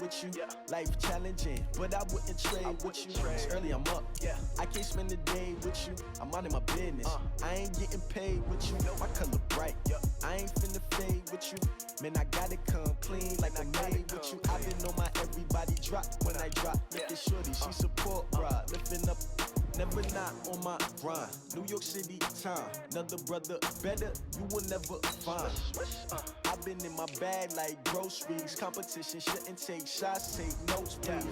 with you. Life challenging, but I wouldn't trade with you. It's early, I'm up. I can't spend the day with you. I'm minding my business. I ain't getting paid with you. My color bright. I ain't finna fade with you. Man, I gotta come clean like I made with you. I been on my everybody drop when I drop. Look at shorty, she support ride. Lifting up, never not on my grind. New York City time, another brother better, you will never find. I've been in my bag like groceries. Competition shouldn't take shots, take notes, please.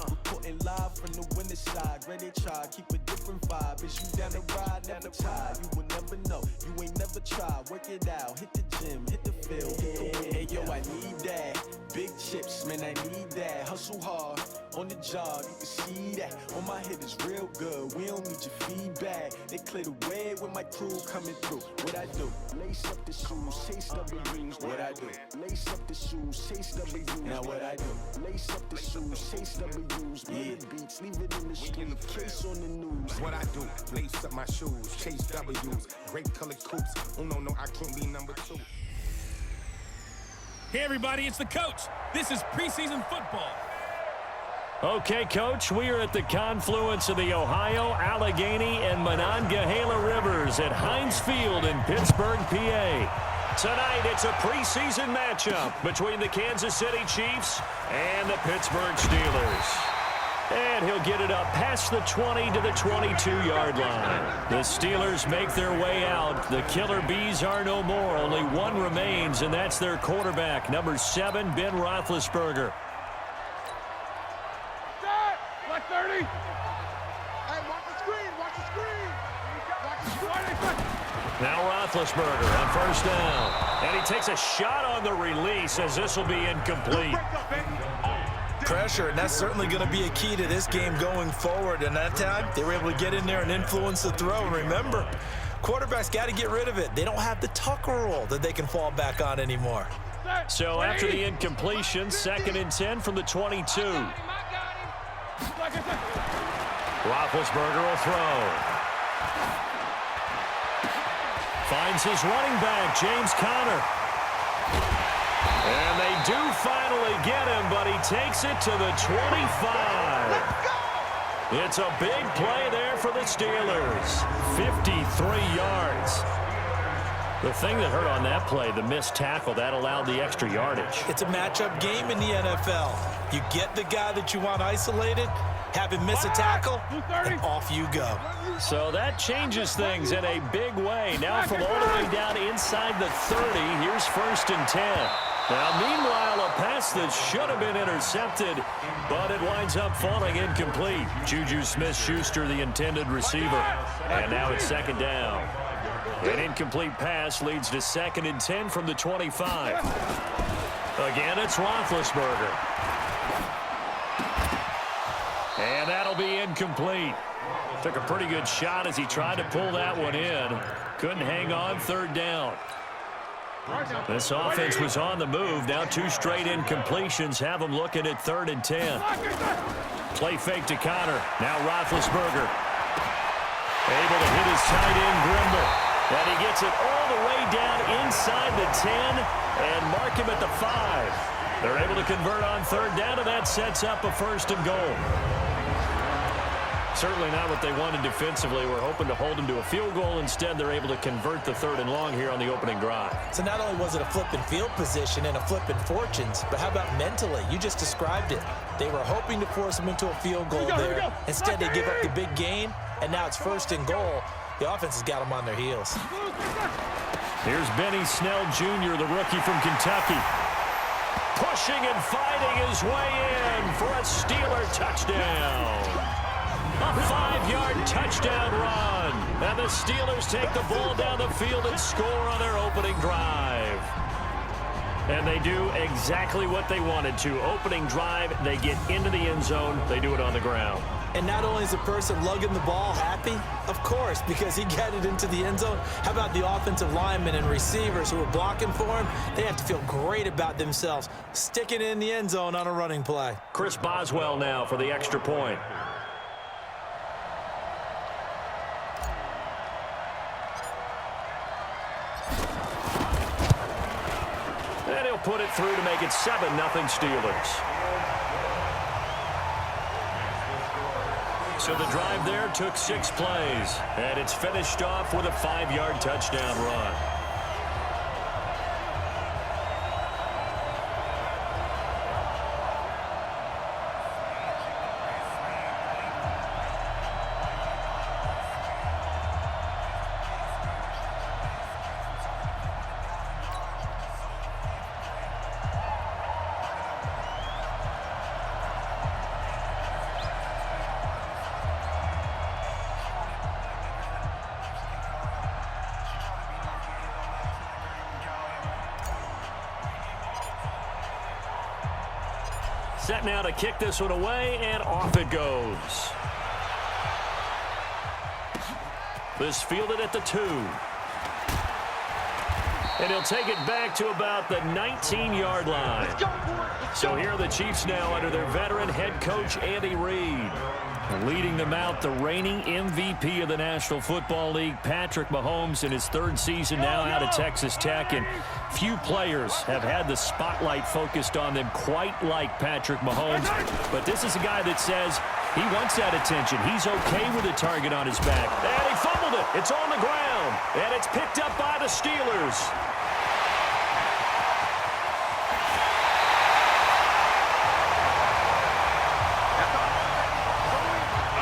Reporting live from the winner's side. Ready to try, keep a different vibe. Is you down the ride, never tired. You will never know, you ain't never tried. Work it out, hit the gym, hit the field, hit the win. Hey yo, I need that. Big chips, man, I need that. Hustle hard, on the job, you can see that. On my hit is real good, we don't need your feedback. They clear the way with my crew coming through. What I do? Lace up the shoes, chase W's. What I do? Lace up the shoes, chase W's. Now what I do? Lace up the shoes, chase W's. Yeah. Beats, leave it in the street, case on the news. What I do? Lace up my shoes, chase W's. Great colored coops. Oh no, I can't be number 2. Hey everybody, it's the coach. This is preseason football. Okay, Coach, we are at the confluence of the Ohio, Allegheny, and Monongahela Rivers at Heinz Field in Pittsburgh, PA. Tonight, it's a preseason matchup between the Kansas City Chiefs and the Pittsburgh Steelers. And he'll get it up past the 20 to the 22-yard line. The Steelers make their way out. The Killer Bees are no more. Only one remains, and that's their quarterback, number 7, Ben Roethlisberger. 30. Hey, watch the screen, watch the screen. Watch the screen. Now Roethlisberger on first down. And he takes a shot on the release as this will be incomplete. Pressure, and that's certainly going to be a key to this game going forward. And that time, they were able to get in there and influence the throw. And remember, quarterbacks got to get rid of it. They don't have the Tucker rule that they can fall back on anymore. So after the incompletion, 2nd and 10 from the 22. Roethlisberger will throw. Finds his running back, James Conner. And they do finally get him, but he takes it to the 25. It's a big play there for the Steelers. 53 yards. The thing that hurt on that play, the missed tackle, that allowed the extra yardage. It's a matchup game in the NFL. You get the guy that you want isolated, have him miss a tackle, and off you go. So that changes things in a big way. Now from all the way down inside the 30, here's 1st and 10. Now, meanwhile, a pass that should have been intercepted, but it winds up falling incomplete. Juju Smith-Schuster, the intended receiver. And now it's 2nd down. An incomplete pass leads to 2nd and 10 from the 25. Again, it's Roethlisberger. And that'll be incomplete. Took a pretty good shot as he tried to pull that one in. Couldn't hang on, 3rd down. This offense was on the move. Now 2 straight incompletions have them looking at 3rd and 10. Play fake to Conner. Now Roethlisberger. Able to hit his tight end, Grimble. And he gets it all the way down inside the 10 and mark him at the 5. They're able to convert on 3rd down, and that sets up a 1st and goal. Certainly not what they wanted defensively. We're hoping to hold them to a field goal. Instead, they're able to convert the 3rd and long here on the opening drive. So not only was it a flipping field position and a flipping fortunes, but how about mentally? You just described it. They were hoping to force them into a field goal there. Instead, they give up the big gain, and now it's 1st and goal. The offense has got them on their heels. Here's Benny Snell Jr., the rookie from Kentucky. Pushing and fighting his way in for a Steeler touchdown. A 5-yard touchdown run. And the Steelers take the ball down the field and score on their opening drive. And they do exactly what they wanted to. Opening drive, they get into the end zone. They do it on the ground. And not only is the person lugging the ball happy, of course, because he got it into the end zone. How about the offensive linemen and receivers who are blocking for him? They have to feel great about themselves, sticking it in the end zone on a running play. Chris Boswell now for the extra point. And he'll put it through to make it 7-0 Steelers. So the drive there took 6 plays, and it's finished off with a 5-yard touchdown run. Set now to kick this one away, and off it goes. This fielded at the 2. And he'll take it back to about the 19-yard line. So here are the Chiefs now under their veteran head coach, Andy Reid. Leading them out, the reigning MVP of the National Football League, Patrick Mahomes, in his 3rd season now out of Texas Tech. And few players have had the spotlight focused on them quite like Patrick Mahomes. But this is a guy that says he wants that attention. He's okay with a target on his back. And he fumbled it. It's on the ground. And it's picked up by the Steelers.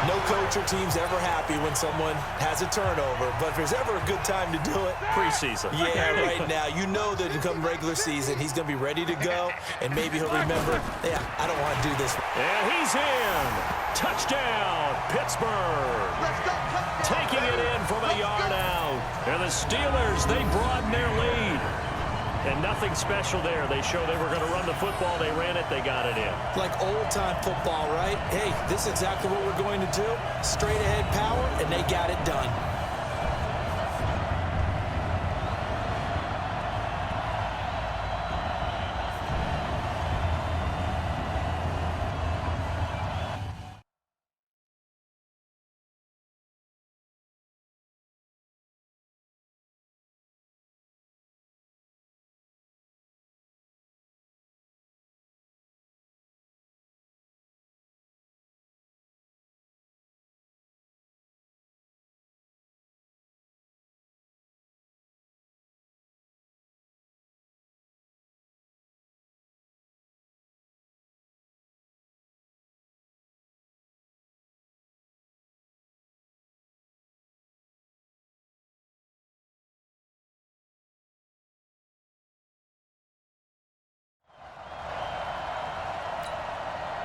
No coach or team's ever happy when someone has a turnover, but if there's ever a good time to do it, preseason. Yeah, right now. You know that come regular season, he's going to be ready to go, and maybe he'll remember, yeah, I don't want to do this. And he's in. Touchdown, Pittsburgh. Taking it in from a yard out. And the Steelers, they broaden their lead. And nothing special there. They showed they were going to run the football. They ran it. They got it in. Like old-time football, right? Hey, this is exactly what we're going to do. Straight-ahead power, and they got it done.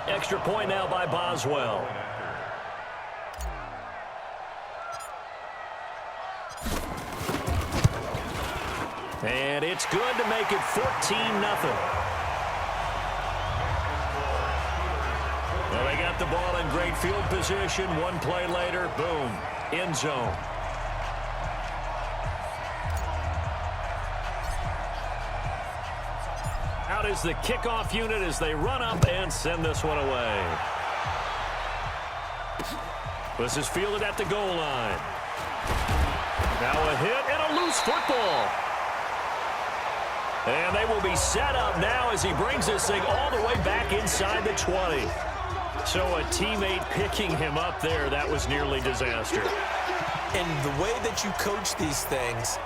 Extra point now by Boswell. And it's good to make it 14-0. Well, they got the ball in great field position. One play later, boom, end zone. Out is the kickoff unit as they run up and send this one away. This is fielded at the goal line. Now a hit and a loose football. And they will be set up now as he brings this thing all the way back inside the 20. So a teammate picking him up there, that was nearly disaster. And the way that you coach these things,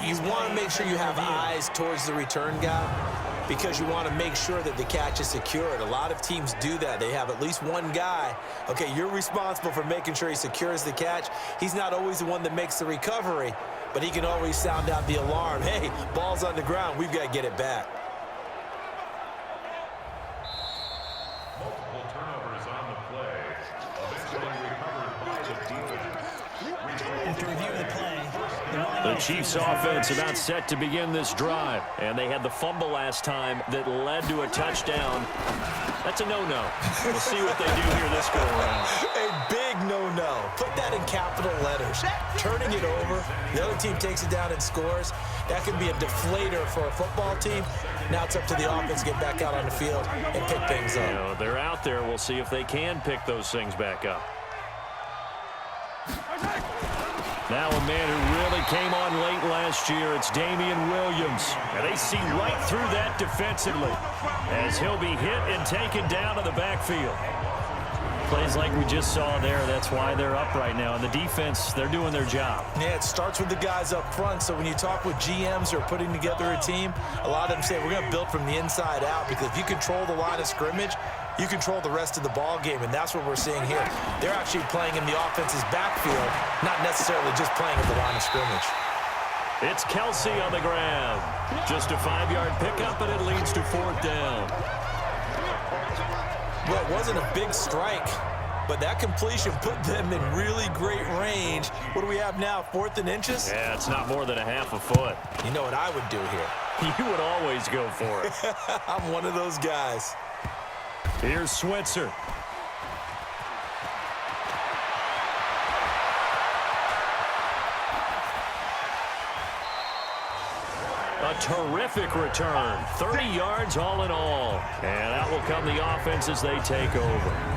you want to make sure you have eyes towards the return guy because you want to make sure that the catch is secured. A lot of teams do that. They have at least one guy. Okay, you're responsible for making sure he secures the catch. He's not always the one that makes the recovery, but he can always sound out the alarm. Hey, ball's on the ground. We've got to get it back. Multiple turnovers on the play. Eventually recovered by the defense. After reviewing the play, the Chiefs offense about set to begin this drive. And they had the fumble last time that led to a touchdown. That's a no-no. We'll see what they do here this go around. A big no-no. Put that in capital letters. Turning it over, the other team takes it down and scores. That could be a deflator for a football team. Now it's up to the offense to get back out on the field and pick things up. You know, they're out there. We'll see if they can pick those things back up. Now a man who really came on late last year, it's Damian Williams. And they see right through that defensively as he'll be hit and taken down to the backfield. Plays like we just saw there, that's why they're up right now. And the defense, they're doing their job. Yeah, it starts with the guys up front. So when you talk with GMs who are putting together a team, a lot of them say we're going to build from the inside out, because if you control the line of scrimmage, you control the rest of the ball game, and that's what we're seeing here. They're actually playing in the offense's backfield, not necessarily just playing at the line of scrimmage. It's Kelsey on the grab. Just a 5-yard pickup, and it leads to 4th down. Well, it wasn't a big strike, but that completion put them in really great range. What do we have now, 4th and inches? Yeah, it's not more than a half a foot. You know what I would do here? You would always go for it. I'm one of those guys. Here's Switzer. A terrific return. 30 yards all in all. And out will come the offense as they take over.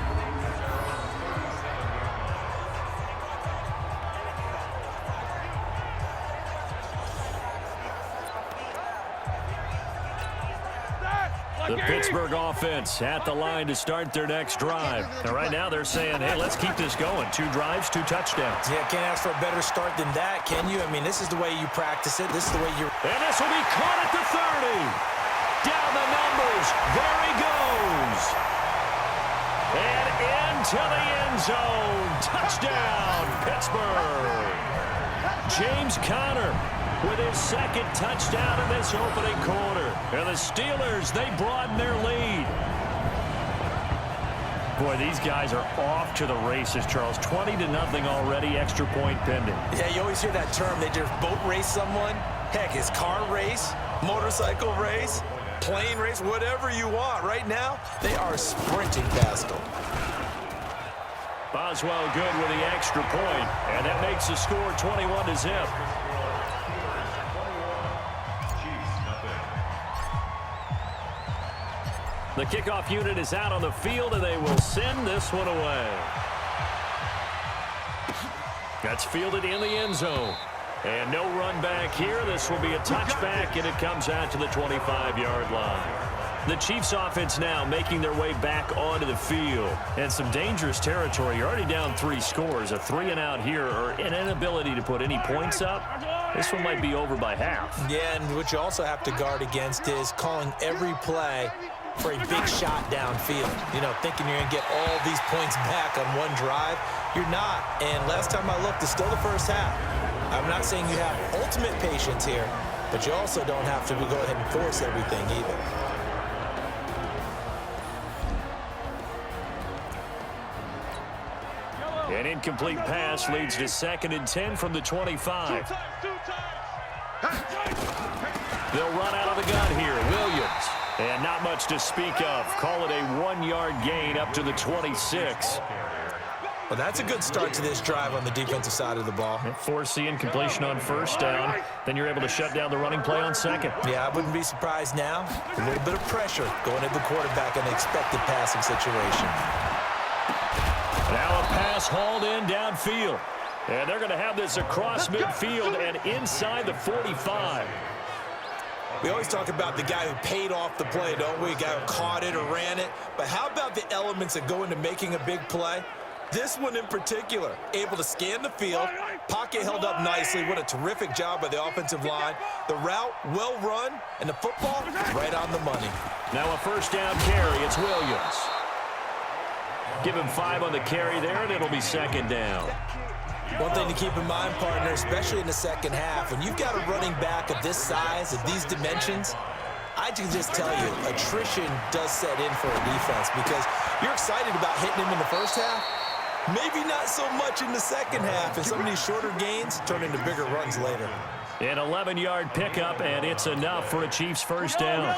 The Pittsburgh offense at the line to start their next drive. And right now they're saying, hey, let's keep this going. 2 drives, 2 touchdowns. Yeah, can't ask for a better start than that, can you? I mean, this is the way you practice it. This is the way you... And this will be caught at the 30. Down the numbers. There he goes. And into the end zone. Touchdown, Pittsburgh. James Conner with his 2nd touchdown in this opening quarter. And the Steelers, they broaden their lead. Boy, these guys are off to the races, Charles. 20-0 already, extra point pending. Yeah, you always hear that term. They just boat race someone. Heck, it's car race, motorcycle race, plane race, whatever you want. Right now, they are sprinting past them. Boswell good with the extra point, and that makes the score 21-0. The kickoff unit is out on the field, and they will send this one away. That's fielded in the end zone. And no run back here. This will be a touchback, and it comes out to the 25-yard line. The Chiefs offense now making their way back onto the field. And some dangerous territory. You're already down 3 scores. A 3-and-out here, or an inability to put any points up. This one might be over by half. Yeah, and what you also have to guard against is calling every play for a big shot downfield. You know, thinking you're going to get all these points back on one drive. You're not. And last time I looked, it's still the first half. I'm not saying you have ultimate patience here, but you also don't have to go ahead and force everything either. An incomplete pass leads to 2nd and 10 from the 25. They'll run out of the gun here. Williams. And not much to speak of. Call it a 1-yard gain up to the 26. Well, that's a good start to this drive on the defensive side of the ball. Force the incompletion on 1st down. Then you're able to shut down the running play on 2nd. Yeah, I wouldn't be surprised now. A little bit of pressure going at the quarterback in an expected passing situation. Now a pass hauled in downfield. And they're going to have this across midfield and inside the 45. We always talk about the guy who paid off the play, don't we? A guy who caught it or ran it. But how about the elements that go into making a big play? This one in particular, able to scan the field, pocket held up nicely. What a terrific job by the offensive line. The route, well run, and the football, right on the money. Now a 1st down carry. It's Williams. Give him 5 on the carry there, and it'll be 2nd down. One thing to keep in mind, partner, especially in the second half, when you've got a running back of this size, of these dimensions, I can just tell you, attrition does set in for a defense because you're excited about hitting him in the first half. Maybe not so much in the second half, and some of these shorter gains turn into bigger runs later. An 11-yard pickup, and it's enough for a Chiefs 1st down.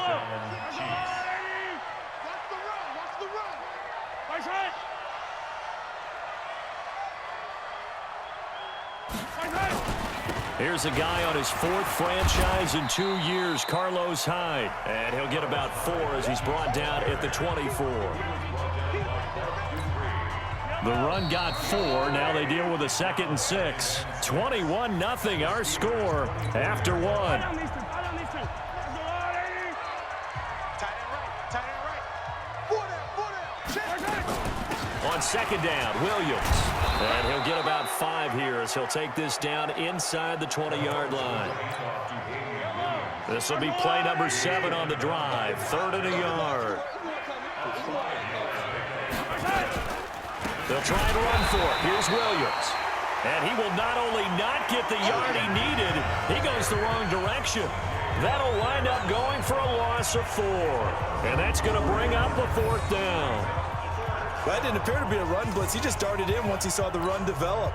Here's a guy on his 4th franchise in 2 years, Carlos Hyde. And he'll get about 4 as he's brought down at the 24. The run got 4. Now they deal with a 2nd and 6. 21-0 our score after 1. On second down, Williams. And he'll get about 5 here as he'll take this down inside the 20-yard line. This will be play number 7 on the drive. 3rd and a yard. They'll try and run for it. Here's Williams. And he will not only not get the yard he needed, he goes the wrong direction. That'll wind up going for a loss of 4. And that's going to bring up a 4th down. That didn't appear to be a run blitz. He just darted in once he saw the run develop.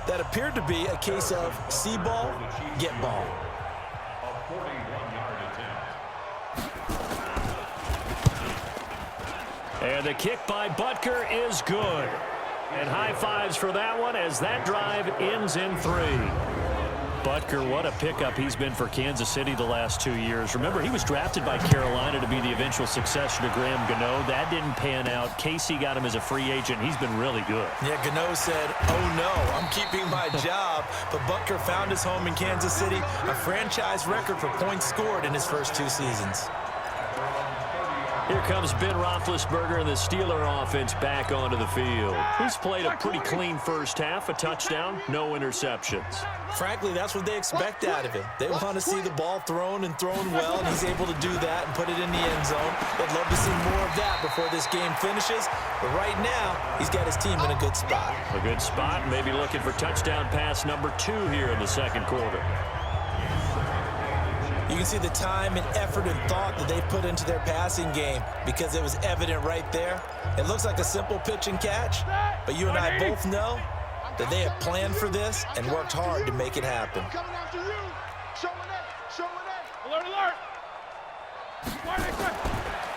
That appeared to be a case of see ball, get ball. A 41-yard attempt. And the kick by Butker is good. And high fives for that one as that drive ends in 3. Butker, what a pickup he's been for Kansas City the last 2 years. Remember, he was drafted by Carolina to be the eventual successor to Graham Gano. That didn't pan out. Casey got him as a free agent. He's been really good. Yeah, Gano said, oh no, I'm keeping my job. But Butker found his home in Kansas City, a franchise record for points scored in his first 2 seasons. Here comes Ben Roethlisberger and the Steeler offense back onto the field. He's played a pretty clean first half, a touchdown, no interceptions. Frankly, that's what they expect out of him. They want to see the ball thrown and thrown well, and he's able to do that and put it in the end zone. They'd love to see more of that before this game finishes. But right now, he's got his team in a good spot. A good spot, maybe looking for touchdown pass number 2 here in the second quarter. You can see the time and effort and thought that they put into their passing game because it was evident right there. It looks like a simple pitch and catch, but you and I both know that they have planned for this and worked hard to make it happen. Alert, alert.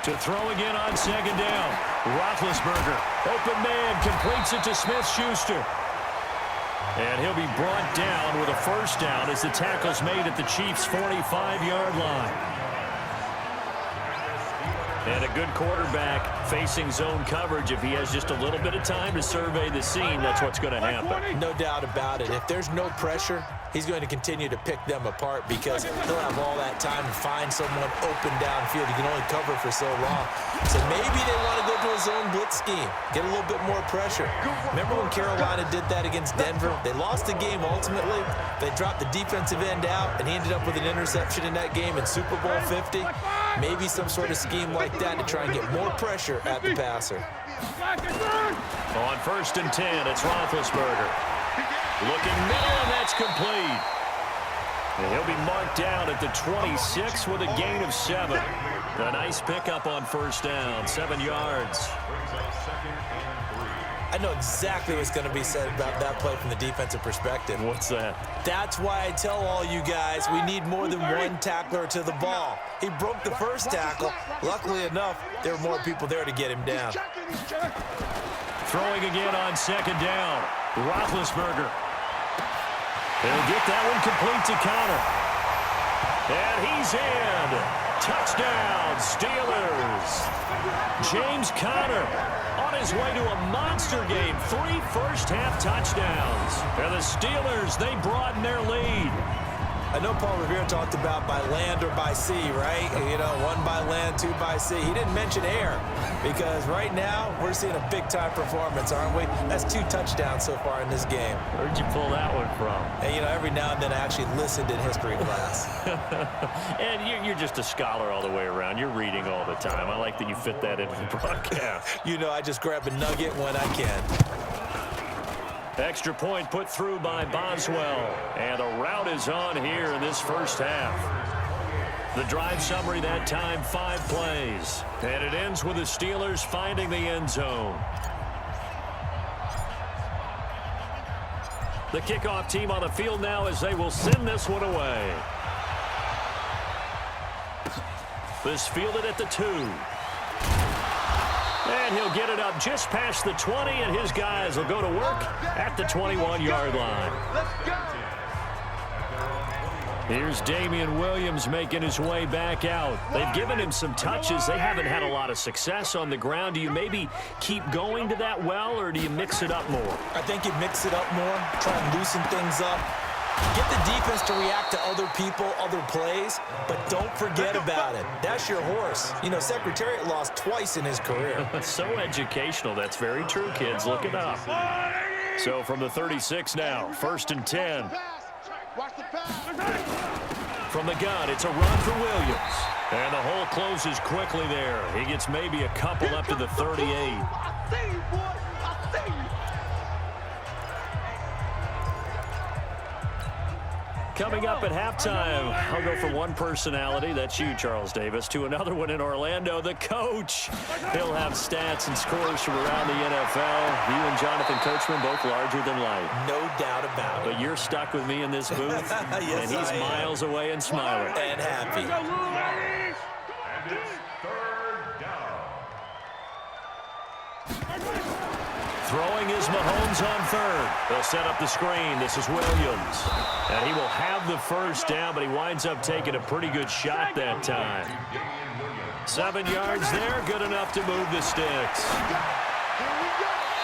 To throw again on second down. Roethlisberger, open man, completes it to Smith-Schuster. And he'll be brought down with a first down as the tackle's made at the Chiefs' 45-yard line. And a good quarterback facing zone coverage. If he has just a little bit of time to survey the scene, that's what's going to happen. No doubt about it. If there's no pressure, he's going to continue to pick them apart because he'll have all that time to find someone open downfield. He can only cover for so long. So maybe they want to go to a zone blitz scheme, get a little bit more pressure. Remember when Carolina did that against Denver? They lost the game ultimately. They dropped the defensive end out, and he ended up with an interception in that game in Super Bowl 50. Maybe some sort of scheme like that to try and get more pressure at the passer. On 1st and 10, it's Roethlisberger. Looking middle, and that's complete. And he'll be marked down at the 26 with a gain of 7. A nice pickup on first down, 7 yards. I know exactly what's going to be said about that play from the defensive perspective. What's that? That's why I tell all you guys we need more than one tackler to the ball. He broke the first tackle. Luckily enough, there were more people there to get him down. Throwing again on second down. Roethlisberger. He'll get that one complete to Connor. And he's in. Touchdown, Steelers. James Conner on his way to a monster game. 3 first-half touchdowns. And the Steelers, they broaden their lead. I know Paul Revere talked about by land or by sea, right? You know, 1 by land, 2 by sea. He didn't mention air because right now we're seeing a big-time performance, aren't we? That's 2 touchdowns so far in this game. Where'd you pull that one from? And, you know, every now and then I actually listened in history class. And you're just a scholar all the way around. You're reading all the time. I like that you fit that into the broadcast. You know, I just grab a nugget when I can. Extra point put through by Boswell. And a rout is on here in this first half. The drive summary that time, 5 plays. And it ends with the Steelers finding the end zone. The kickoff team on the field now as they will send this one away. This fielded at the 2. And he'll get it up just past the 20, and his guys will go to work at the 21-yard line. Here's Damian Williams making his way back out. They've given him some touches. They haven't had a lot of success on the ground. Do you maybe keep going to that well, or do you mix it up more? I think you mix it up more, try and loosen things up. Get the defense to react to other people, other plays, but don't forget about it. That's your horse. You know, Secretariat lost twice in his career. So educational. That's very true, kids. Look it up. So from the 36 now, 1st and 10. Watch the pass. From the gun, it's a run for Williams. And the hole closes quickly there. He gets maybe a couple up to the 38. I see you, boy. I see you. Coming up at halftime, I'll go from one personality, that's you, Charles Davis, to another one in Orlando, the coach. He'll have stats and scores from around the NFL. You and Jonathan Coachman, both larger than life. No doubt about it. But you're stuck with me in this booth, Yes, and he's I am. miles away and smiling. And happy. And it's 3rd down. Throwing is Mahomes on 3rd. They'll set up the screen. This is Williams. And he will have the first down, but he winds up taking a pretty good shot that time. 7 yards there, good enough to move the sticks.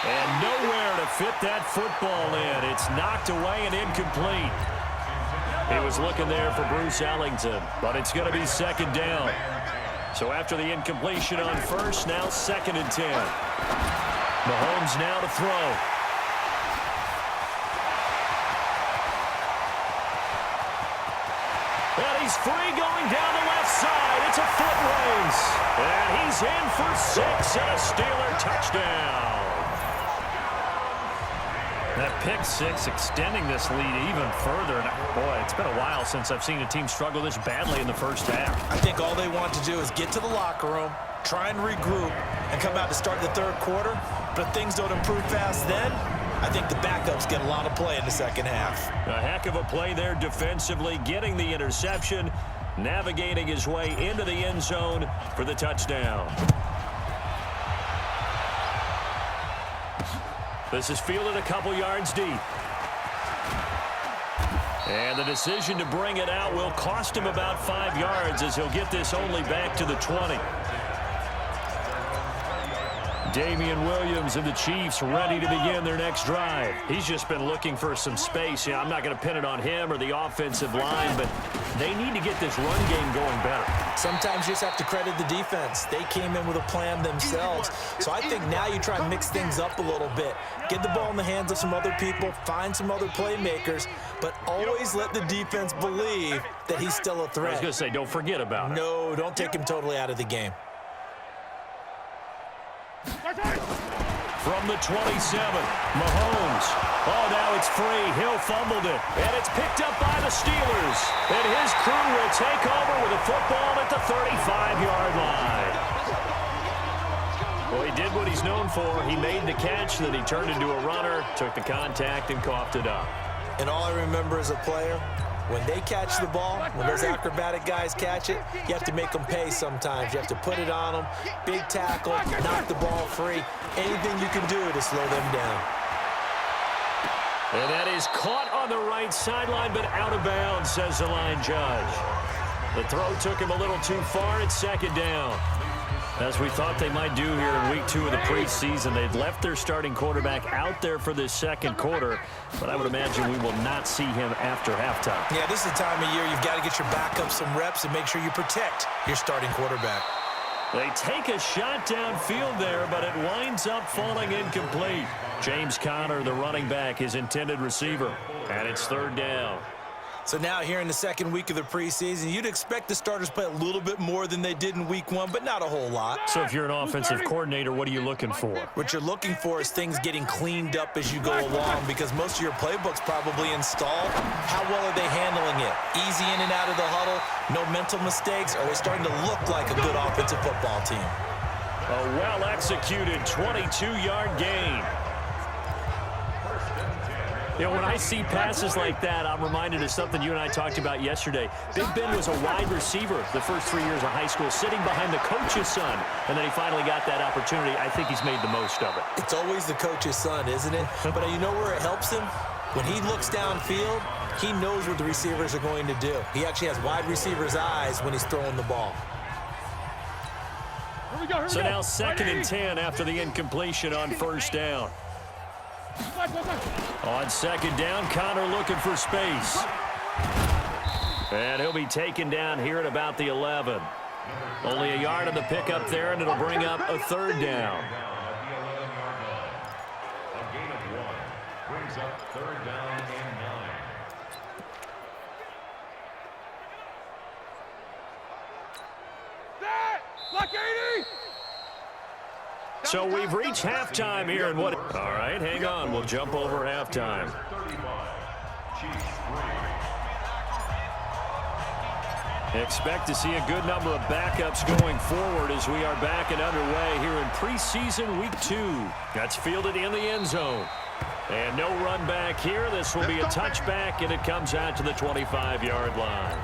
And nowhere to fit that football in. It's knocked away and incomplete. He was looking there for Bruce Ellington, but it's going to be 2nd down. So after the incompletion on 1st, now 2nd and 10. Mahomes now to throw. And he's free going down the left side. It's a foot race. And he's in for 6 and a Steeler touchdown. That pick 6 extending this lead even further. And boy, it's been a while since I've seen a team struggle this badly in the first half. I think all they want to do is get to the locker room, try and regroup, and come out to start the 3rd quarter. But if things don't improve fast then, I think the backups get a lot of play in the 2nd half. A heck of a play there defensively, getting the interception, navigating his way into the end zone for the touchdown. This is fielded a couple yards deep. And the decision to bring it out will cost him about 5 yards as he'll get this only back to the 20. Damian Williams and the Chiefs ready to begin their next drive. He's just been looking for some space. I'm not going to pin it on him or the offensive line, but they need to get this run game going better. Sometimes you just have to credit the defense. They came in with a plan themselves. So I think now you try and mix things up a little bit. Get the ball in the hands of some other people, find some other playmakers, but always let the defense believe that he's still a threat. I was going to say, don't forget about it. No, don't take him totally out of the game. From the 27, Mahomes. Oh, now it's free. Hill fumbled it. And it's picked up by the Steelers. And his crew will take over with a football at the 35-yard line. Well, he did what he's known for. He made the catch, then he turned into a runner, took the contact, and coughed it up. And all I remember as a player, when they catch the ball, when those acrobatic guys catch it, you have to make them pay sometimes. You have to put it on them, big tackle, knock the ball free. Anything you can do to slow them down. And that is caught on the right sideline, but out of bounds, says the line judge. The throw took him a little too far. It's 2nd down. As we thought they might do here in week 2 of the preseason, they've left their starting quarterback out there for this 2nd quarter, but I would imagine we will not see him after halftime. Yeah, this is the time of year you've got to get your backup some reps and make sure you protect your starting quarterback. They take a shot downfield there, but it winds up falling incomplete. James Conner, the running back, his intended receiver, and it's 3rd down. So now here in the 2nd week of the preseason, you'd expect the starters to play a little bit more than they did in week 1, but not a whole lot. So if you're an offensive coordinator, what are you looking for? What you're looking for is things getting cleaned up as you go along, because most of your playbook's probably installed. How well are they handling it? Easy in and out of the huddle, no mental mistakes? Are they starting to look like a good offensive football team? A well-executed 22-yard gain. You know, when I see passes like that, I'm reminded of something you and I talked about yesterday. Big Ben was a wide receiver the first 3 years of high school, sitting behind the coach's son, and then he finally got that opportunity. I think he's made the most of it. It's always the coach's son, isn't it? But you know where it helps him? When he looks downfield, he knows what the receivers are going to do. He actually has wide receivers' eyes when he's throwing the ball. So now 2nd and 10 after the incompletion on 1st down. On second down, Connor looking for space. And he'll be taken down here at about the 11. Only a yard on the pickup there, and it'll bring up a third down. A gain of 1 brings up third down and 9. Block 80! So we've reached halftime here, and what? All right, hang on. We'll jump over halftime. 35. Chiefs 3. Expect to see a good number of backups going forward as we are back and underway here in preseason week 2. That's fielded in the end zone. And no run back here. This will be a touchback, and it comes out to the 25-yard line.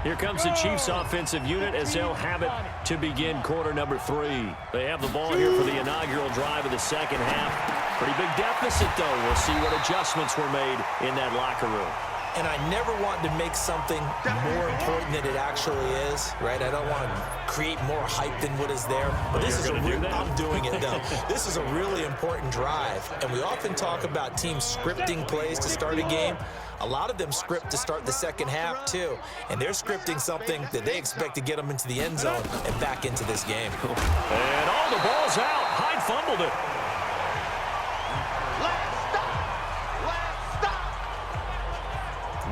Here comes the Chiefs offensive unit as they'll have it to begin quarter number 3. They have the ball here for the inaugural drive of the second half. Pretty big deficit, though. We'll see what adjustments were made in that locker room. And I never want to make something more important than it actually is, right? I don't want to create more hype than what is there. But this is I'm doing it, though. This is a really important drive. And we often talk about teams scripting plays to start a game. A lot of them script to start the second half, too. And they're scripting something that they expect to get them into the end zone and back into this game. And all the ball's out. Hyde fumbled it.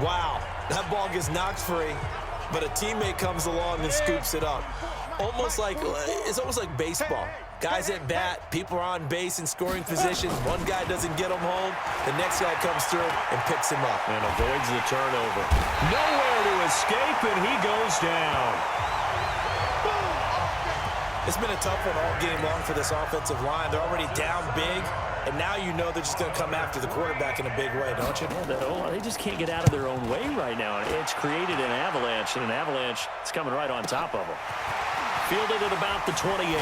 Wow, that ball gets knocked free, but a teammate comes along and scoops it up. It's almost like baseball. Guys at bat, people are on base in scoring positions. One guy doesn't get him home. The next guy comes through and picks him up. And avoids the turnover. Nowhere to escape, and he goes down. It's been a tough one all game long for this offensive line. They're already down big, and now you know they're just going to come after the quarterback in a big way, don't you? Yeah, they just can't get out of their own way right now. It's created an avalanche, and an avalanche is coming right on top of them. Fielded at about the 28.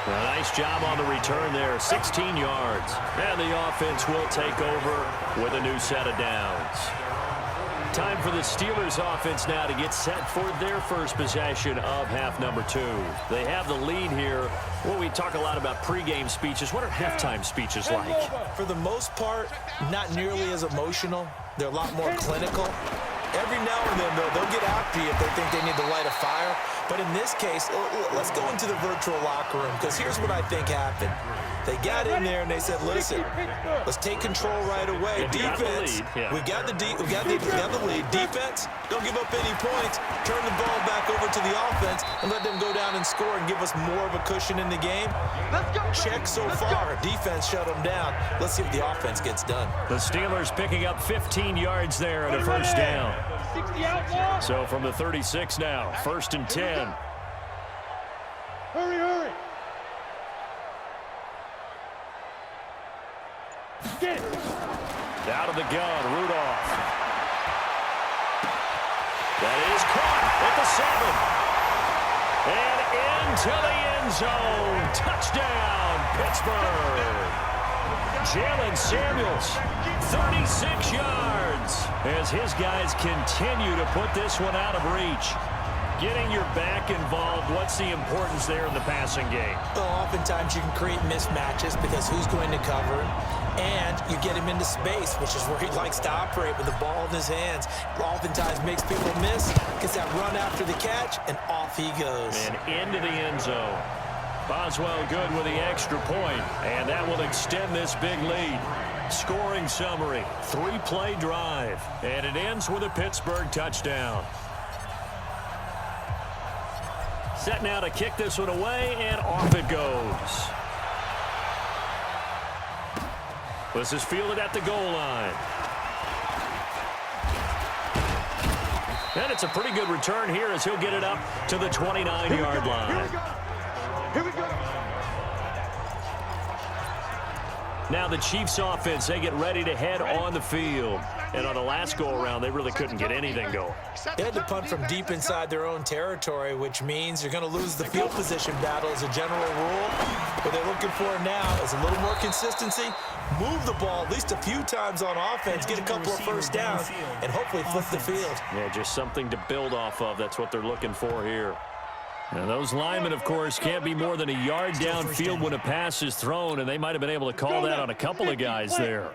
A nice job on the return there, 16 yards. And the offense will take over with a new set of downs. Time for the Steelers offense now to get set for their first possession of half number 2. They have the lead here. Well, we talk a lot about pregame speeches. What are halftime speeches like? For the most part, not nearly as emotional. They're a lot more clinical. Every now and then, though, they'll get after you if they think they need to light a fire. But in this case, let's go into the virtual locker room, because here's what I think happened. They got in there and they said, listen, let's take control right away. Defense, we got the lead. Defense, don't give up any points. Turn the ball back over to the offense and let them go down and score and give us more of a cushion in the game. Check so far. Defense shut them down. Let's see if the offense gets done. The Steelers picking up 15 yards there and a first down. So from the 36 now, 1st and 10. Hurry. Get it. Out of the gun, Rudolph. That is caught at the 7. And into the end zone. Touchdown, Pittsburgh. Jalen Samuels, 36 yards. As his guys continue to put this one out of reach. Getting your back involved, what's the importance there in the passing game? Well, oftentimes you can create mismatches because who's going to cover him? And you get him into space, which is where he likes to operate with the ball in his hands. Oftentimes makes people miss, gets that run after the catch, and off he goes. And into the end zone. Boswell good with the extra point, and that will extend this big lead. Scoring summary, 3-play drive, and it ends with a Pittsburgh touchdown. Set now to kick this one away, and off it goes. This is fielded at the goal line. And it's a pretty good return here as he'll get it up to the 29-yard line. Here we go. Now the Chiefs offense, they get ready to head on the field. And on the last go-around, they really couldn't get anything going. They had to punt from deep inside their own territory, which means you're going to lose the field position battle as a general rule. What they're looking for now is a little more consistency, move the ball at least a few times on offense, get a couple of first downs, and hopefully flip the field. Yeah, just something to build off of. That's what they're looking for here. And those linemen, of course, can't be more than a yard downfield when a pass is thrown, and they might have been able to call that on a couple of guys there.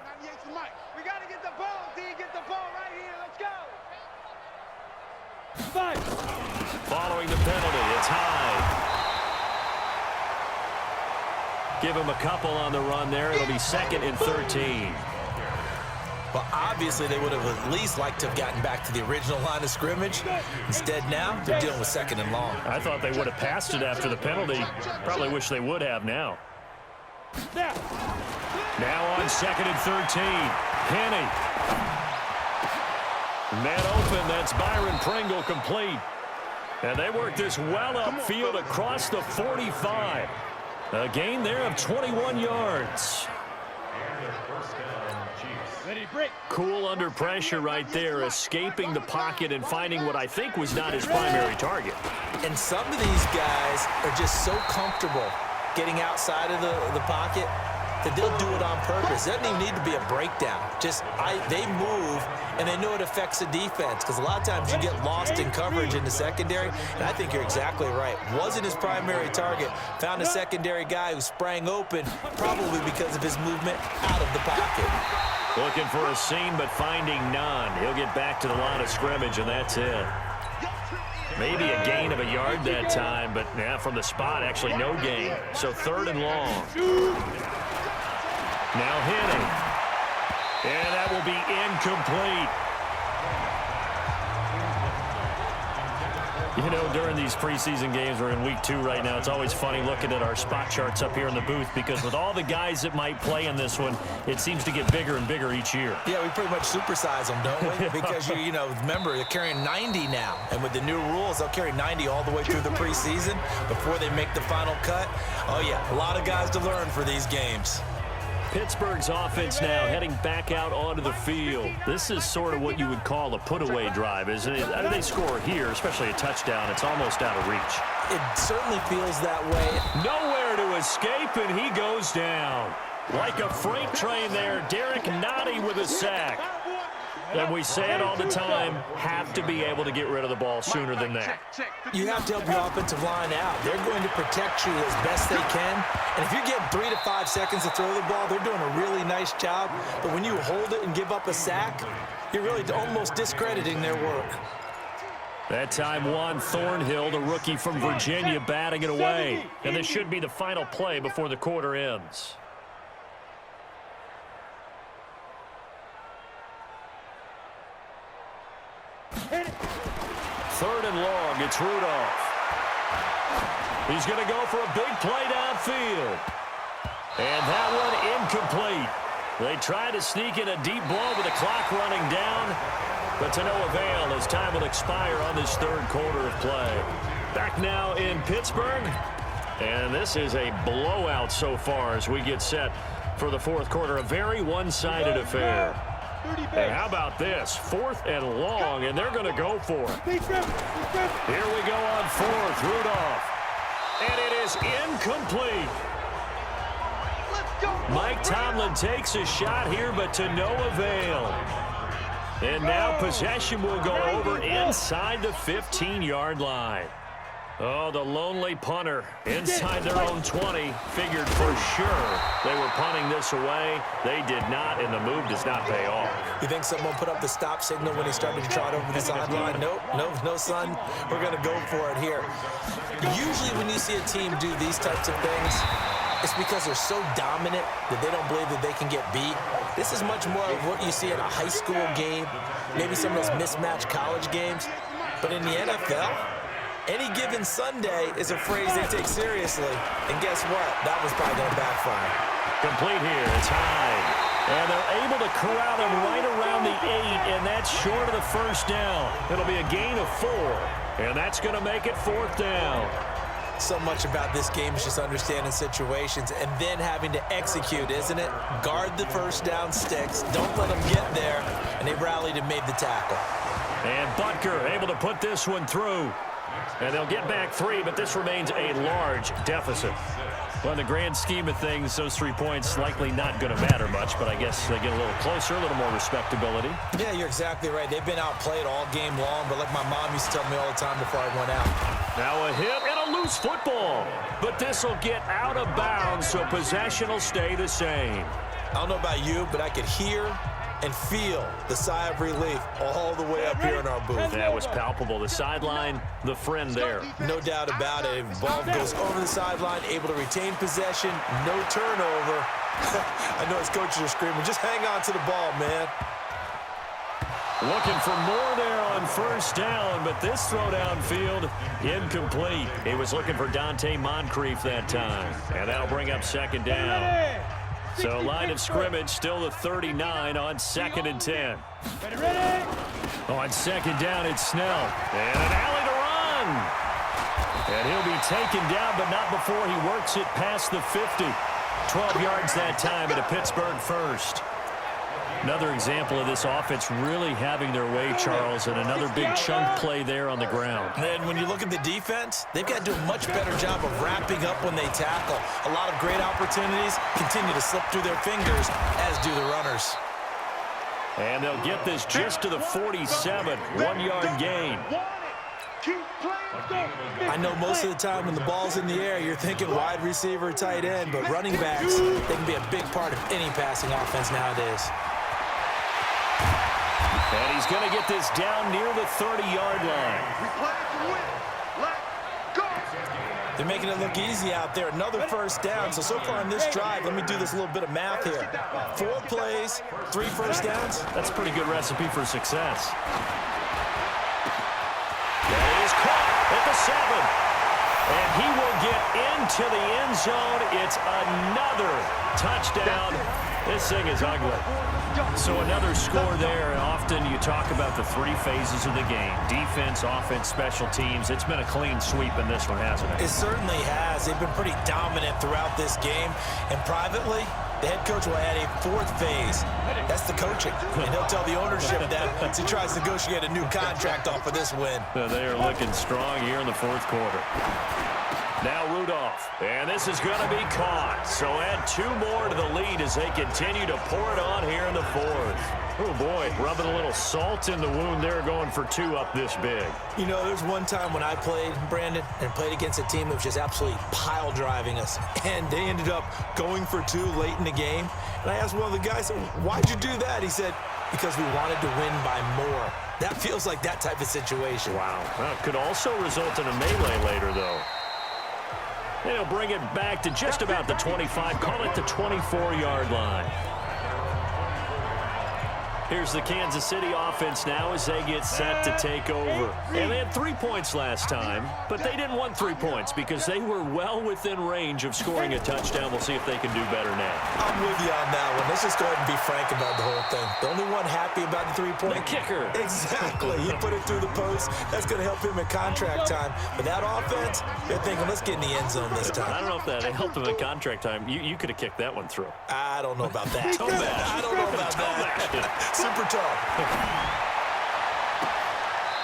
We got to get the ball, D. Get the ball right here. Let's go. Following the penalty, it's high. Give him a couple on the run there. It'll be 2nd and 13. Well, obviously, they would have at least liked to have gotten back to the original line of scrimmage. Instead, now, they're dealing with 2nd and long. I thought they would have passed it after the penalty. Probably wish they would have now. Now on 2nd and 13. Penny. Man open. That's Byron Pringle complete. And they work this well upfield across the 45. A gain there of 21 yards. Cool under pressure right there, escaping the pocket and finding what I think was not his primary target. And some of these guys are just so comfortable getting outside of the pocket that they'll do it on purpose. It doesn't even need to be a breakdown. They move, and they know it affects the defense, because a lot of times you get lost in coverage in the secondary, and I think you're exactly right. Wasn't his primary target. Found a secondary guy who sprang open, probably because of his movement out of the pocket. Looking for a seam, but finding none. He'll get back to the line of scrimmage, and that's it. Maybe a gain of a yard that time, but from the spot, actually no gain. So 3rd and long. Now hitting. And that will be incomplete. You know, during these preseason games, we're in week 2 right now, it's always funny looking at our spot charts up here in the booth, because with all the guys that might play in this one, it seems to get bigger and bigger each year. Yeah, we pretty much supersize them, don't we? Because, remember, they're carrying 90 now. And with the new rules, they'll carry 90 all the way through the preseason before they make the final cut. Oh, yeah, a lot of guys to learn for these games. Pittsburgh's offense now heading back out onto the field. This is sort of what you would call a put-away drive, isn't it? How do they score here, especially a touchdown? It's almost out of reach. It certainly feels that way. Nowhere to escape, and he goes down. Like a freight train there, Derek Nottie with a sack. And we say it all the time, have to be able to get rid of the ball sooner than that. You have to help your offensive line out. They're going to protect you as best they can. And if you're getting 3 to 5 seconds to throw the ball, they're doing a really nice job. But when you hold it and give up a sack, you're really almost discrediting their work. That time, Juan Thornhill, the rookie from Virginia, batting it away. And this should be the final play before the quarter ends. 3rd and long, it's Rudolph. He's going to go for a big play downfield. And that one incomplete. They try to sneak in a deep blow with the clock running down, but to no avail as time will expire on this 3rd quarter of play. Back now in Pittsburgh, and this is a blowout so far as we get set for the 4th quarter. A very one-sided affair. And how about this? 4th and long, and they're going to go for it. Here we go on 4th, Rudolph. And it is incomplete. Mike Tomlin takes a shot here, but to no avail. And now possession will go over inside the 15-yard line. Oh, the lonely punter inside their own 20. Figured for sure they were punting this away. They did not, and the move does not pay off. You think someone put up the stop signal when he started to trot over the sideline? Nope, no, son. We're going to go for it here. Usually when you see a team do these types of things, it's because they're so dominant that they don't believe that they can get beat. This is much more of what you see in a high school game, maybe some of those mismatched college games. But in the NFL, any given Sunday is a phrase they take seriously. And guess what? That was probably going to backfire. Complete here. It's Hyde. And they're able to corral him right around the 8, and that's short of the 1st down. It'll be a gain of 4, and that's going to make it 4th down. So much about this game is just understanding situations and then having to execute, isn't it? Guard the 1st down sticks. Don't let them get there. And they rallied and made the tackle. And Butker able to put this one through. And they'll get back 3, but this remains a large deficit. Well, in the grand scheme of things, those 3 points likely not going to matter much, but I guess they get a little closer, a little more respectability. Yeah, you're exactly right. They've been outplayed all game long, but like my mom used to tell me all the time before I went out. Now a hit and a lose football. But this will get out of bounds, so possession will stay the same. I don't know about you, but I could hear and feel the sigh of relief all the way up here in our booth. That was palpable. The sideline, the friend there. No doubt about it. Ball goes over the sideline, able to retain possession, no turnover. I know his coaches are screaming, just hang on to the ball, man. Looking for more there on first down, but this throw downfield, incomplete. He was looking for Dante Moncrief that time, and that'll bring up second down. So line of scrimmage, still the 39 on 2nd and 10. On second down, it's Snell. And an alley to run. And he'll be taken down, but not before he works it past the 50. 12 yards that time at a Pittsburgh first. Another example of this offense really having their way, Charles, and another big chunk play there on the ground. And when you look at the defense, they've got to do a much better job of wrapping up when they tackle. A lot of great opportunities continue to slip through their fingers, as do the runners. And they'll get this just to the 47, 1-yard gain. I know most of the time when the ball's in the air, you're thinking wide receiver, tight end, but running backs, they can be a big part of any passing offense nowadays. And he's going to get this down near the 30-yard line. They're making it look easy out there. Another first down. So far on this drive, let me do this little bit of math here. 4 plays, 3 first downs. That's a pretty good recipe for success. That is caught at the 7. And he will get into the end zone. It's another touchdown. This thing is ugly. So another score there, and often you talk about the 3 phases of the game. Defense, offense, special teams. It's been a clean sweep in this one, hasn't it? It certainly has. They've been pretty dominant throughout this game. And privately, the head coach will add a 4th phase. That's the coaching. And he'll tell the ownership that as he tries to negotiate a new contract off of this win. They are looking strong here in the 4th quarter. Now Rudolph, and this is going to be caught. So add 2 more to the lead as they continue to pour it on here in the 4th. Oh, boy, rubbing a little salt in the wound there, going for 2 up this big. You know, there's one time when I played, Brandon, and played against a team that was just absolutely pile driving us, and they ended up going for 2 late in the game. And I asked one of the guys, why'd you do that? He said, because we wanted to win by more. That feels like that type of situation. Wow. Well, it could also result in a melee later, though. They'll bring it back to just about the 25, call it the 24-yard line. Here's the Kansas City offense now as they get set to take over. And they had 3 points last time, but they didn't want 3 points because they were well within range of scoring a touchdown. We'll see if they can do better now. I'm with you on that one. Let's just go ahead and be frank about the whole thing. The only one happy about the 3-point. The kicker. Exactly. He put it through the post. That's going to help him at contract time. But that offense, they're thinking, let's get in the end zone this time. I don't know if that helped him at contract time. You could have kicked that one through. I don't know about that. I don't know about that. Super tough.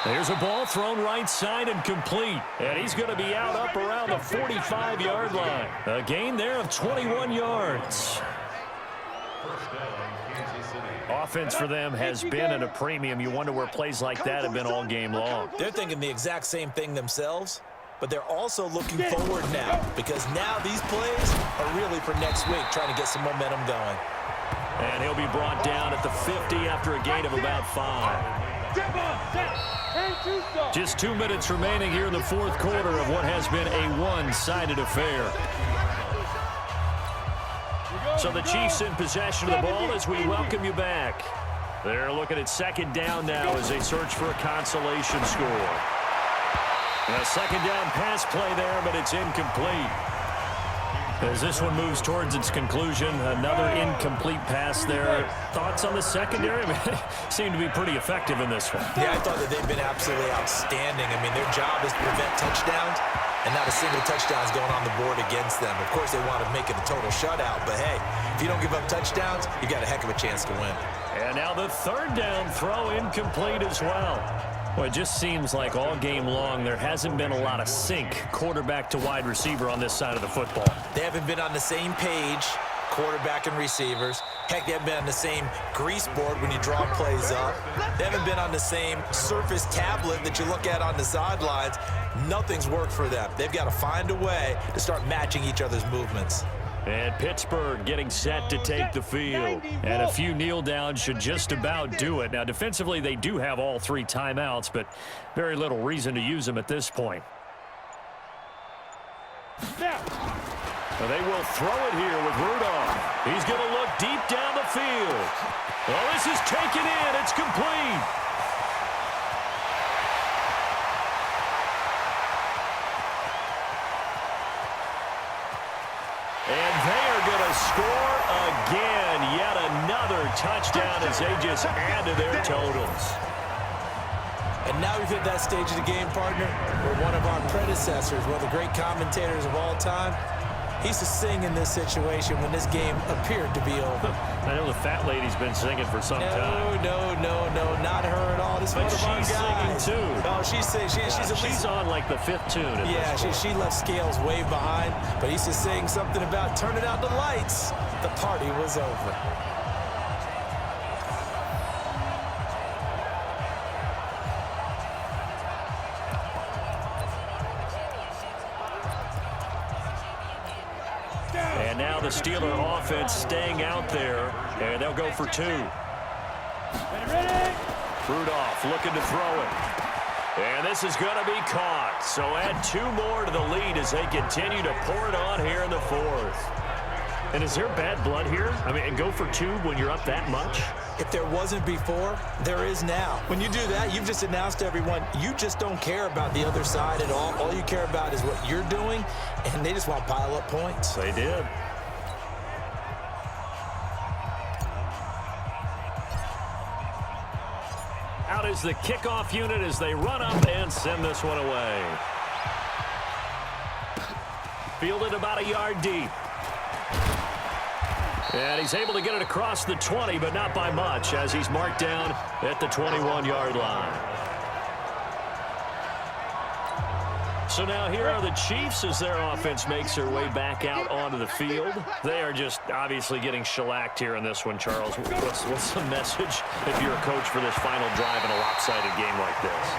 There's a ball thrown right side and complete. And he's going to be out up around the 45-yard line. A gain there of 21 yards. Offense for them has been at a premium. You wonder where plays like that have been all game long. They're thinking the exact same thing themselves, but they're also looking forward now because now these plays are really for next week, trying to get some momentum going. And he'll be brought down at the 50 after a gain of about 5. Just 2 minutes remaining here in the 4th quarter of what has been a one-sided affair. So the Chiefs in possession of the ball as we welcome you back. They're looking at 2nd down now as they search for a consolation score. A 2nd down pass play there, but it's incomplete. As this one moves towards its conclusion, another incomplete pass there. Thoughts on the secondary? Seem to be pretty effective in this one. Yeah, I thought that they've been absolutely outstanding. I mean, their job is to prevent touchdowns, and not a single touchdown is going on the board against them. Of course, they want to make it a total shutout, but hey, if you don't give up touchdowns, you got a heck of a chance to win. And now the 3rd down throw incomplete as well. Well, it just seems like all game long there hasn't been a lot of sync quarterback to wide receiver on this side of the football. They haven't been on the same page quarterback and receivers. Heck, they haven't been on the same grease board when you draw plays up. They haven't been on the same surface tablet that you look at on the sidelines. Nothing's worked for them. They've got to find a way to start matching each other's movements. And Pittsburgh getting set to take the field. And a few kneel downs should just about do it. Now, defensively, they do have all 3 timeouts, but very little reason to use them at this point. Well, they will throw it here with Rudolph. He's going to look deep down the field. Well, this is taken in. It's complete. And they are going to score again. Yet another touchdown as they just add to their totals. And now we've hit that stage of the game, partner, where one of our predecessors, one of the great commentators of all time, he used to sing in this situation when this game appeared to be over. I know the fat lady's been singing for some time. No, not her at all. This But is one of our she's guys. singing too. Oh, she's at least She's on like the 5th tune at this point. she left Scales way behind, but he used to sing something about turning out the lights. The party was over. And now the Steeler offense staying out there, and they'll go for 2. Rudolph looking to throw it. And this is going to be caught. So add 2 more to the lead as they continue to pour it on here in the 4th. And is there bad blood here? I mean, go for 2 when you're up that much? If there wasn't before, there is now. When you do that, you've just announced to everyone, you just don't care about the other side at all. All you care about is what you're doing, and they just want to pile up points. They did. Out is the kickoff unit as they run up and send this one away. Fielded about a yard deep. And he's able to get it across the 20, but not by much, as he's marked down at the 21-yard line. So now here are the Chiefs as their offense makes their way back out onto the field. They are just obviously getting shellacked here in this one, Charles. What's the message if you're a coach for this final drive in a lopsided game like this?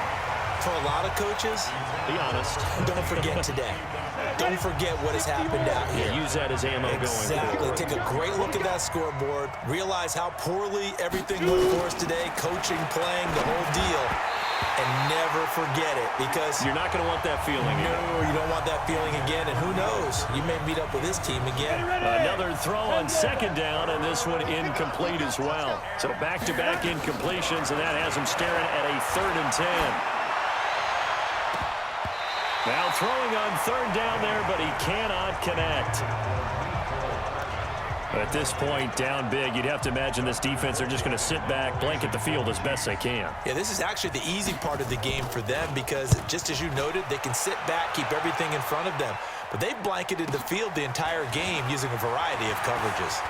For a lot of coaches, be honest. Don't forget today. Don't forget what has happened out here. Yeah, use that as ammo going forward. Take a great look at that scoreboard. Realize how poorly everything went for us today. Coaching, playing, the whole deal. And never forget it, because you're not going to want that feeling again. No, you don't want that feeling again. And who knows? You may meet up with this team again. Another throw on 2nd down, and this one incomplete as well. So back-to-back incompletions, and that has him staring at a 3rd and 10. Now throwing on 3rd down there, but he cannot connect. At this point, down big, you'd have to imagine this defense, they're just going to sit back, blanket the field as best they can. Yeah, this is actually the easy part of the game for them because, just as you noted, they can sit back, keep everything in front of them. But they've blanketed the field the entire game using a variety of coverages.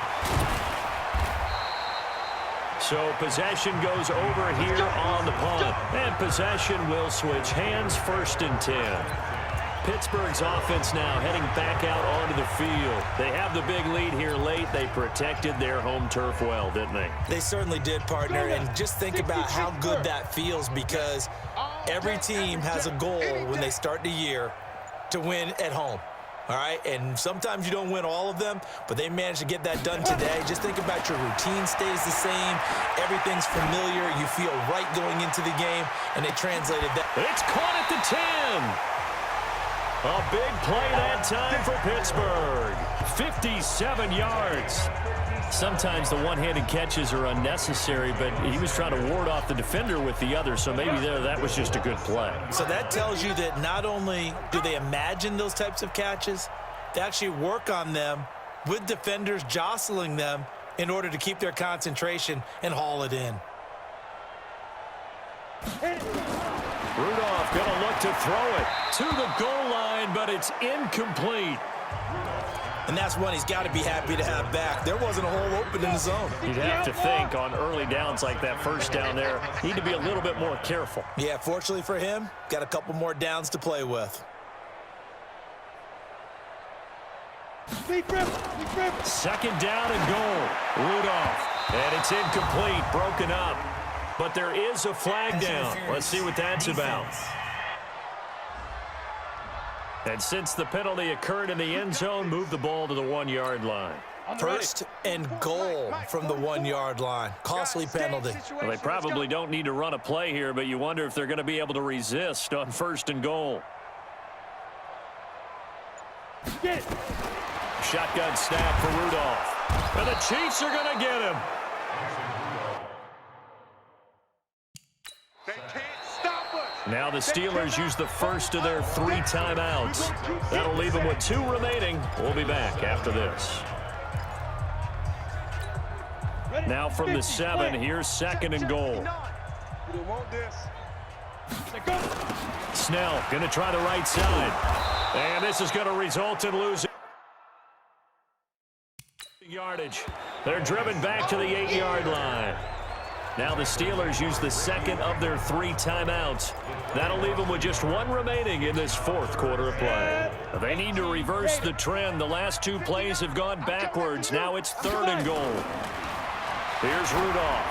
So possession goes over here on the punt. And possession will switch hands, 1st and 10. Pittsburgh's offense now heading back out onto the field. They have the big lead here late. They protected their home turf well, didn't they? They certainly did, partner. And just think about how good that feels, because every team has a goal when they start the year to win at home. All right, and sometimes you don't win all of them, but they managed to get that done today. Just think about your routine stays the same. Everything's familiar. You feel right going into the game, and they translated that. It's caught at the 10. A big play that time for Pittsburgh. 57 yards. Sometimes the one-handed catches are unnecessary, but he was trying to ward off the defender with the other, so maybe that was just a good play. So that tells you that not only do they imagine those types of catches, they actually work on them with defenders jostling them in order to keep their concentration and haul it in. Rudolph going to look to throw it to the goal line, but it's incomplete. And that's one he's got to be happy to have back. There wasn't a hole open in the zone. You'd have to think on early downs like that 1st down there, need to be a little bit more careful. Yeah, fortunately for him, got a couple more downs to play with. Second down and goal. Rudolph. And it's incomplete, broken up. But there is a flag down. Let's see what that's about. And since the penalty occurred in the end zone, move the ball to the 1-yard line. First and goal from the 1-yard line. Costly penalty. Well, they probably don't need to run a play here, but you wonder if they're going to be able to resist on first and goal. Shotgun snap for Rudolph. And the Chiefs are going to get him. They can't stop us. Now the Steelers use the first of their 3 timeouts. That'll leave them with 2 remaining. We'll be back after this. Now from the 7, here's second and goal. Snell going to try the right side. And this is going to result in losing yardage. They're driven back to the 8-yard line. Now the Steelers use the second of their 3 timeouts. That'll leave them with just 1 remaining in this 4th quarter of play. They need to reverse the trend. The last 2 plays have gone backwards. Now it's 3rd and goal. Here's Rudolph.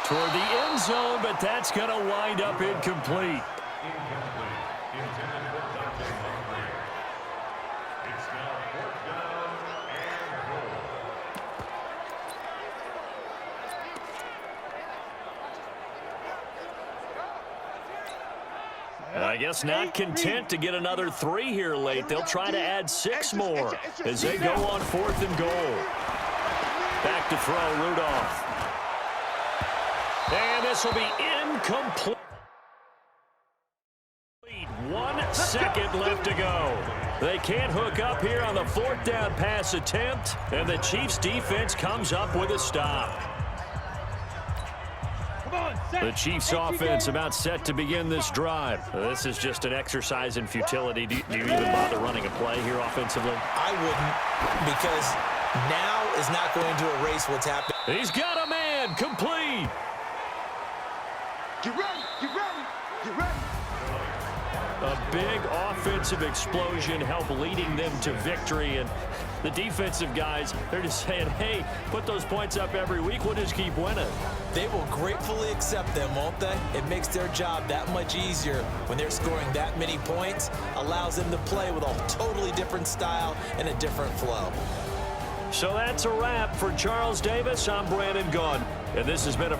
Toward the end zone, but that's going to wind up incomplete. I guess not content to get another 3 here late. They'll try to add 6 more as they go on 4th and goal. Back to throw, Rudolph. And this will be incomplete. 1 second left to go. They can't hook up here on the 4th down pass attempt, and the Chiefs defense comes up with a stop. The Chiefs offense about set to begin this drive. This is just an exercise in futility. Do you even bother running a play here offensively? I wouldn't, because now is not going to erase what's happened. He's got a man, complete. Get ready, get ready, get ready. A big offensive explosion helped leading them to victory, and the defensive guys, they're just saying, hey, put those points up every week, we'll just keep winning. They will gratefully accept them, won't they? It makes their job that much easier when they're scoring that many points, allows them to play with a totally different style and a different flow. So that's a wrap for Charles Davis. I'm Brandon Gaudin, and this has been a